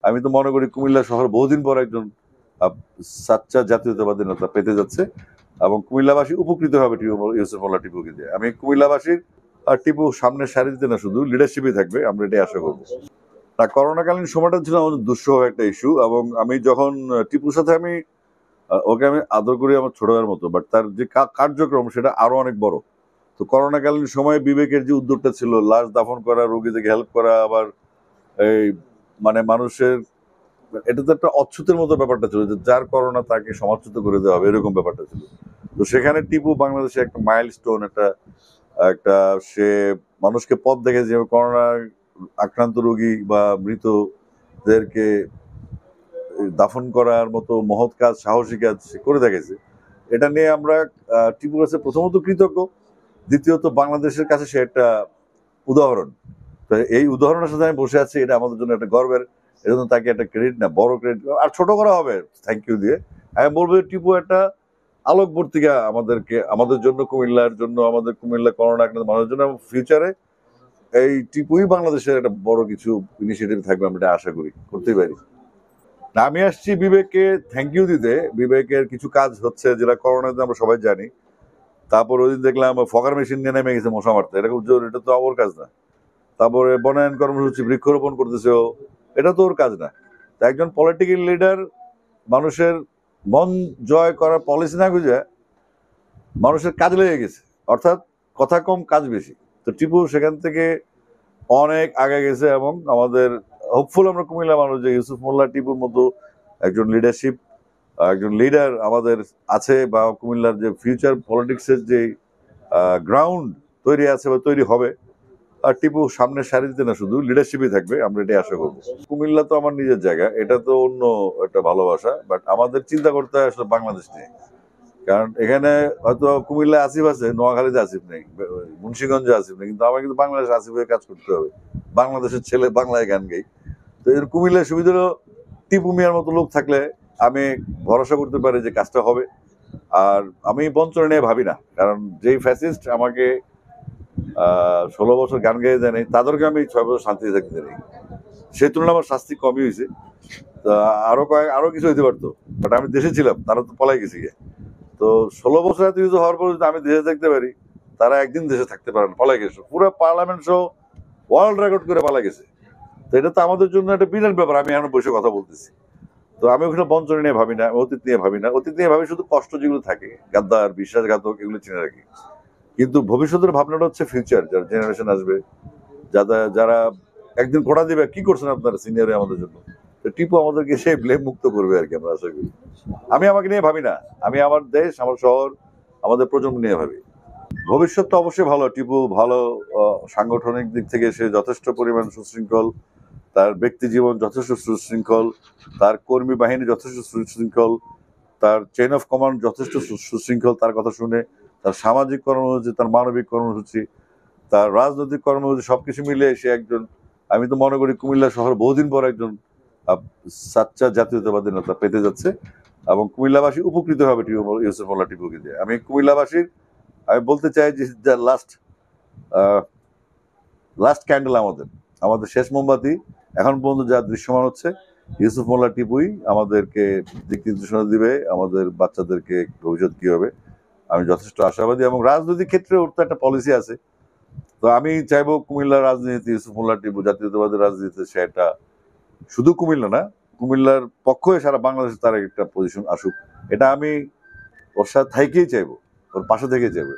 আমি তো মনে করি কুমিল্লা শহর বহুদিন পর একজন সাচ্চা জাতীয়তাবাদী নেতা পেতে যাচ্ছে এবং কুমিল্লাবাসী উপকৃত হবে ইউসুফ মোল্লা টিপুকে দিয়ে। আমি কুমিল্লাবাসীর আর টিপু সামনের সারিতে না, শুধু লিডারশিপই থাকবে, আমরা এটাই আশা করবো। না, করোনাকালীন সময়টা ছিল আমাদের দুঃসহ একটা ইস্যু, এবং আমি যখন টিপুর সাথে ওকে আমি আদর করি আমার ছোট ভাইয়ের মতো, বাট তার যে কার্যক্রম সেটা আরো অনেক বড়। তো করোনাকালীন সময়ে বিবেকের যে উদ্যোগটা ছিল, লাশ দাফন করা, রোগীদেরকে হেল্প করা, আবার এই মানে মানুষের, এটা তো একটা অচ্ছুতের মতো ব্যাপারটা ছিল যে যার করোনা তাকে সমাজচ্যুত করে দেওয়া হবে, এরকম ব্যাপারটা ছিল। তো সেখানে টিপু বাংলাদেশে একটা মাইলস্টোন, একটা একটা সে মানুষকে পথ দেখে, যে করোনা আক্রান্ত রোগী বা মৃতদেরকে দাফন করার মতো মহৎ কাজ, সাহসী কাজ সে করে দেখেছে। এটা নিয়ে আমরা টিপুর কাছে প্রথমত কৃতজ্ঞ, দ্বিতীয়ত বাংলাদেশের কাছে সে একটা উদাহরণ। তো এই উদাহরণের সাথে আমি বসে আছি, এটা আমাদের জন্য একটা গর্বের। এর জন্য তাকে একটা ক্রেডিট না, বড় ক্রেডিট আর ছোট করা হবে থ্যাংক ইউ দিয়ে। আমি বলবো টিপু একটা আলোকবর্তিকা আমাদের জন্য, কুমিল্লার জন্য, আমাদের কুমিল্লা করোনা আক্রান্ত মানুষের জন্য, এবং ফিউচারে এই টিপুই বাংলাদেশের একটা বড় কিছু ইনিশিয়েটিভ থাকবে, আমরা এটা আশা করি, করতেই পারি। আমি আসছি বিবেককে থ্যাংক ইউ দিতে। বিবেকের কিছু কাজ হচ্ছে যেটা করোনাতে আমরা সবাই জানি। তারপর ওই দিন দেখলাম ফগার মেশিন নিয়ে নেমে গেছে মশা মারতে, এরকম জোর, এটা তো ওর কাজ না। তারপরে বনায়ন কর্মসূচি, বৃক্ষরোপণ করতেছে ও, এটা তো ওর কাজ না। তা একজন পলিটিক্যাল লিডার মানুষের মন জয় করার পলিসি না বুঝে মানুষের কাজ লেগে গেছে, অর্থাৎ কথা কম কাজ বেশি। তো টিপু সেখান থেকে অনেক আগে গেছে, এবং আমাদের হোপফুল আমরা কুমিল্লা মানুষ যে ইউসুফ মোল্লা টিপুর মতো একজন একজন লিডার আমাদের আছে, বা কুমিল্লার যে ফিউচার পলিটিক্সের যে গ্রাউন্ড তৈরি আছে বা তৈরি হবে, আর টিপু সামনের সারিতে না, শুধু লিডারশিপই থাকবে, আমরা এটাই আশা করবো। কুমিল্লা তো আমার নিজের জায়গা, এটা তো অন্য একটা ভালোবাসা, বাট আমাদের চিন্তা করতে হয় আসলে বাংলাদেশ নিয়ে। কারণ এখানে হয়তো কুমিল্লায় আসিফ আছে, নোয়াখালীতে আসিফ নেই, মুন্সিগঞ্জে আসিফ নেই, কিন্তু আমার কিন্তু বাংলাদেশ আসিফ হয়ে কাজ করতে হবে। বাংলাদেশের ছেলে, বাংলায় গান গাই। তো এর কুমিল্লায় সুবিধা হলো টিপু মিয়ার মতো লোক থাকলে আমি ভরসা করতে পারি যে কাজটা হবে। আর আমি বঞ্চনা নিয়ে ভাবি না, কারণ যেই ফ্যাসিস্ট আমাকে 16 বছর গান গেয়ে দেয় নাই, তাদেরকে আমি 6 বছর শান্তিতে থাকতে দেয়। সেই তুলনায় আমার শাস্তি কমই হয়েছে। আরো কিছু হইতে পারতো, বাট আমি দেশে ছিলাম, তারা তো পলাই গেছে গিয়ে। তো 16 বছর এত কিছু হওয়ার পর যদি আমি দেশে থাকতে পারি, তারা একদিন দেশে থাকতে পারে না, পলাই গেছে। পুরো পার্লামেন্ট সহ ওয়ার্ল্ড রেকর্ড করে পালা গেছে। তো এটা তো আমাদের জন্য একটা বিরাট ব্যাপার। আমি এখন বসে কথা বলতেছি, তো আমি ওখানে বঞ্চনা নিয়ে ভাবি না, অতীত নিয়ে ভাবি না। অতীত নিয়ে ভাবি শুধু কষ্ট যেগুলো থাকে, গাদ্দার, বিশ্বাসঘাতক, এগুলো চিনে রাখি। কিন্তু ভবিষ্যতের ভাবনাটা হচ্ছে ফিউচার, যারা জেনারেশন আসবে, যারা একদিন ঘোড়া দিবে, কি করছেন আপনারা সিনিয়রে আমাদের জন্য। তো টিপু আমাদেরকে সে ব্লেম মুক্ত করবে আর কি, আমরা আশা করি। আমি আমাকে নিয়ে ভাবি না, আমি আমার দেশ, আমার শহর, আমাদের প্রজন্ম নিয়ে ভাবি। ভবিষ্যৎ তো অবশ্যই ভালো। টিপু ভালো, সাংগঠনিক দিক থেকে সে যথেষ্ট পরিমাণ সুশৃঙ্খল, তার ব্যক্তি জীবন যথেষ্ট সুশৃঙ্খল, তার কর্মী বাহিনী যথেষ্ট সুশৃঙ্খল, তার চেইন অফ কমান্ড যথেষ্ট সুশৃঙ্খল। তার কথা শুনে তার সামাজিক কর্মসূচি, তার মানবিক কর্মসূচি, তার রাজনৈতিক কর্মসূচি, সবকিছু মিলিয়ে সে একজন, আমি তো মনে করি কুমিল্লা শহর বহুদিন পর একজন সাচ্চা জাতীয়তাবাদী নেতা পেতে যাচ্ছে, এবং কুমিল্লাবাসী উপকৃত হবে ইউসুফ মোল্লা টিপুকে দিয়ে। আমি কুমিল্লাবাসীর, আমি বলতে চাই যে লাস্ট ক্যান্ডেল, আমাদের শেষ মোমবাতি এখন পর্যন্ত যা দৃশ্যমান হচ্ছে, ইউসুফ মোল্লা টিপুই আমাদেরকে দিক নির্দেশনা দিবে, আমাদের বাচ্চাদেরকে ভবিষ্যৎ কি হবে। আমি যথেষ্ট আশাবাদী, এবং রাজনৈতিক ক্ষেত্রে ওর তো একটা পলিসি আছে। তো আমি চাইবো কুমিল্লার রাজনীতি, ইউসুফ মোল্লা টিপু জাতীয়তাবাদের রাজনীতিতে সে একটা, শুধু কুমিল্লা না, কুমিল্লার পক্ষ হয়ে সারা বাংলাদেশে তার একটা পজিশন আসুক। এটা আমি ওর সাথে থেকেই চাইবো, ওর পাশে থেকেই চাইবো।